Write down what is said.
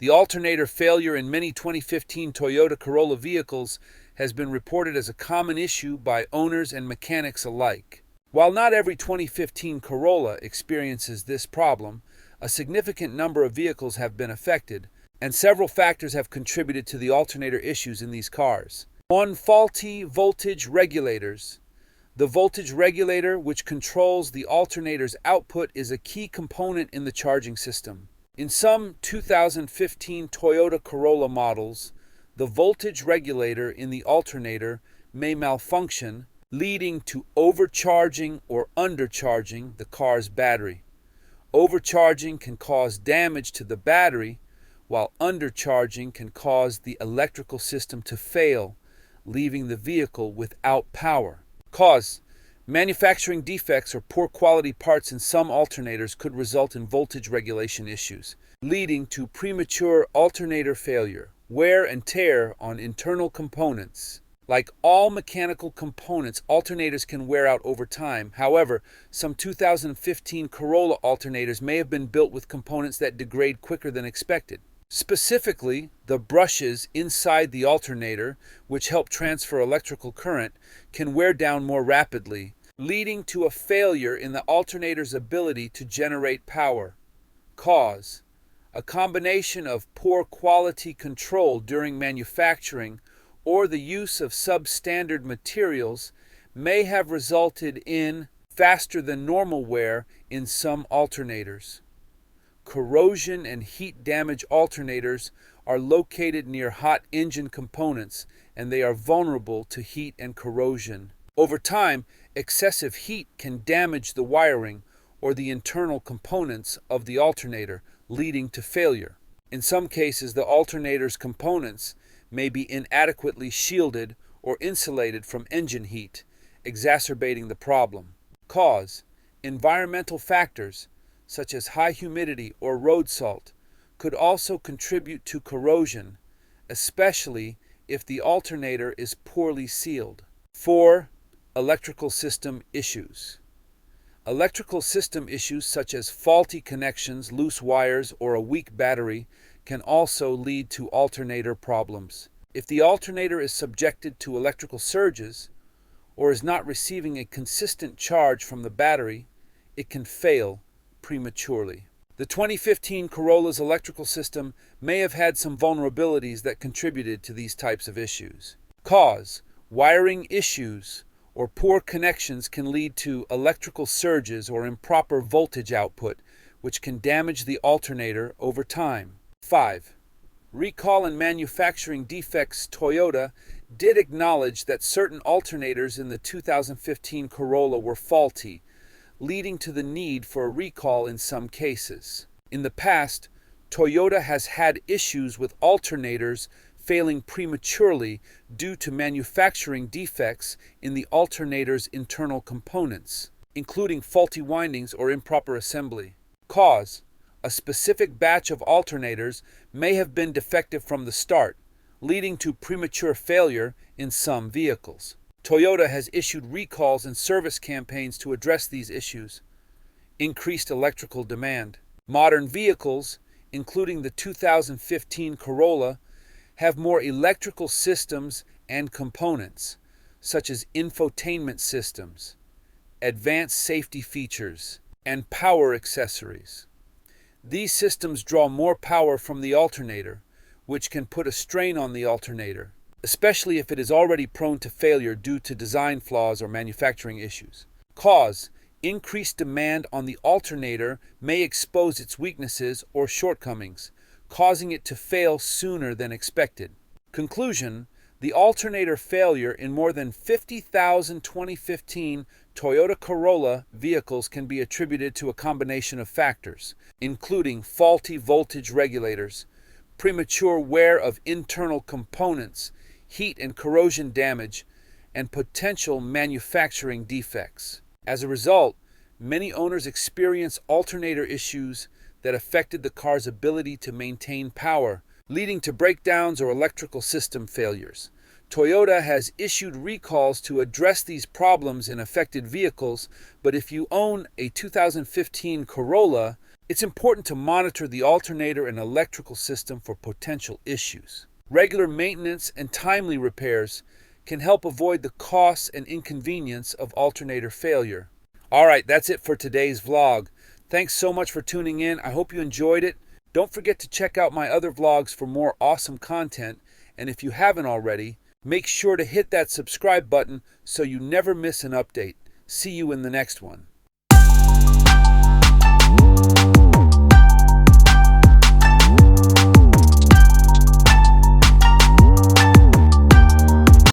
The alternator failure in many 2015 Toyota Corolla vehicles has been reported as a common issue by owners and mechanics alike. While not every 2015 Corolla experiences this problem, a significant number of vehicles have been affected, and several factors have contributed to the alternator issues in these cars. 1. Faulty voltage regulators. The voltage regulator, which controls the alternator's output, is a key component in the charging system. In some 2015 Toyota Corolla models, the voltage regulator in the alternator may malfunction, leading to overcharging or undercharging the car's battery. Overcharging can cause damage to the battery, while undercharging can cause the electrical system to fail, leaving the vehicle without power. Cause: manufacturing defects or poor quality parts in some alternators could result in voltage regulation issues, leading to premature alternator failure. Wear and tear on internal components. Like all mechanical components, alternators can wear out over time. However, some 2015 Corolla alternators may have been built with components that degrade quicker than expected. Specifically, the brushes inside the alternator, which help transfer electrical current, can wear down more rapidly, leading to a failure in the alternator's ability to generate power. Cause: a combination of poor quality control during manufacturing or the use of substandard materials may have resulted in faster than normal wear in some alternators. Corrosion and heat damage alternators are located near hot engine components, and they are vulnerable to heat and corrosion. Over time, excessive heat can damage the wiring or the internal components of the alternator, leading to failure. In some cases, the alternator's components may be inadequately shielded or insulated from engine heat, exacerbating the problem. Cause: environmental factors, such as high humidity or road salt, could also contribute to corrosion, especially if the alternator is poorly sealed. 4. Electrical system issues. Electrical system issues such as faulty connections, loose wires, or a weak battery can also lead to alternator problems. If the alternator is subjected to electrical surges or is not receiving a consistent charge from the battery, it can fail prematurely. The 2015 Corolla's electrical system may have had some vulnerabilities that contributed to these types of issues. Cause: wiring issues or poor connections can lead to electrical surges or improper voltage output, which can damage the alternator over time. 5. Recall and manufacturing defects. Toyota did acknowledge that certain alternators in the 2015 Corolla were faulty, leading to the need for a recall in some cases. In the past, Toyota has had issues with alternators failing prematurely due to manufacturing defects in the alternator's internal components, including faulty windings or improper assembly. Cause: a specific batch of alternators may have been defective from the start, leading to premature failure in some vehicles. Toyota has issued recalls and service campaigns to address these issues. Increased electrical demand. Modern vehicles, including the 2015 Corolla, have more electrical systems and components, such as infotainment systems, advanced safety features, and power accessories. These systems draw more power from the alternator, which can put a strain on the alternator, especially if it is already prone to failure due to design flaws or manufacturing issues. Cause: increased demand on the alternator may expose its weaknesses or shortcomings, causing it to fail sooner than expected. Conclusion: the alternator failure in more than 50,000 2015 Toyota Corolla vehicles can be attributed to a combination of factors, including faulty voltage regulators, premature wear of internal components, heat and corrosion damage, and potential manufacturing defects. As a result, many owners experience alternator issues that affected the car's ability to maintain power, leading to breakdowns or electrical system failures. Toyota has issued recalls to address these problems in affected vehicles, but if you own a 2015 Corolla, It's important to monitor the alternator and electrical system for potential issues. Regular maintenance and timely repairs can help avoid the costs and inconvenience of alternator failure. Alright, that's it for today's vlog. Thanks so much for tuning in. I hope you enjoyed it. Don't forget to check out my other vlogs for more awesome content. And if you haven't already, make sure to hit that subscribe button so you never miss an update. See you in the next one.